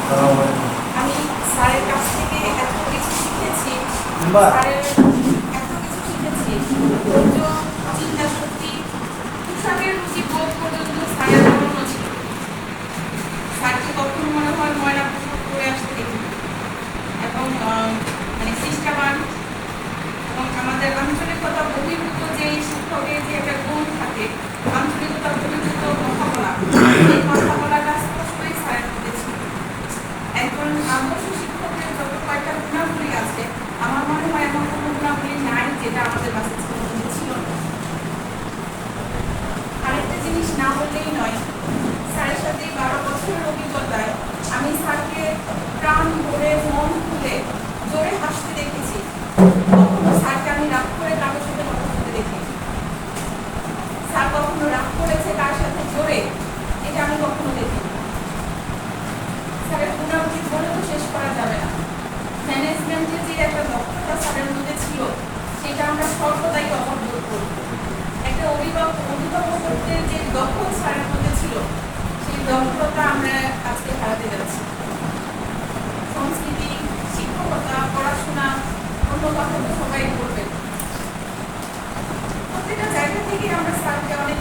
আমি স্যারের কাছ থেকে এত কিছু শিখেছি, স্যারের এত কিছু শিখেছি, ধৈর্য, চিন্তা শক্তি, পোশাকের রুচি বোধ পর্যন্ত স্যারের অনন্য ছিল। স্যারকে কখনো মনে হয় ময়লা পোশাক পরে আসতে দেখি এবং মানে চেষ্টাবান এবং আমাদের আঞ্চলিকতা বহির্ভূত যে শিক্ষকের যে একটা গুণ থাকে, আঞ্চলিকতা বহির্ভূত কথা বলা, এই কথা বলাটা স্পষ্টই স্যারের মধ্যে ছিল। একজন আদর্শ শিক্ষকের যত কয়েকটা গুণাবলী আছে, আমার মনে হয় এমন কোনো গুণাবলী নাই যেটা আমাদের কাছে ছিল না। আরেকটা জিনিস না বললেই নয়, স্যারের সাথে 12 বছরের অভিজ্ঞতায় আমি স্যারকে প্রাণ ভরে মন খুলে জোরে হাসতে দেখেছি। কখনো স্যারকে আমি রাগ করে কারোর সাথে কথা বলতে দেখিনি। স্যার কখনো রাগ করেছে কার সাথে জোরে, এটা আমি কখনো দেখিনি। স্যারের গুণাবলী বলে তো শেষ করা যাবে না। ম্যানেজমেন্টের যে একটা দক্ষতা স্যারের মধ্যে ছিল, সেটা আমরা সর্বদাই অববোধ করব। একটা অভিভাবক করতে যে দক্ষতা স্যারের মধ্যে ছিল, সেই দক্ষতা আমরা আজকে হারাতে যাচ্ছি। সংস্কৃতি, শিক্ষকতা, পড়াশোনা, অন্য কথা তো সবাই করবে। প্রত্যেকটা জায়গা থেকে আমরা স্যারকে অনেক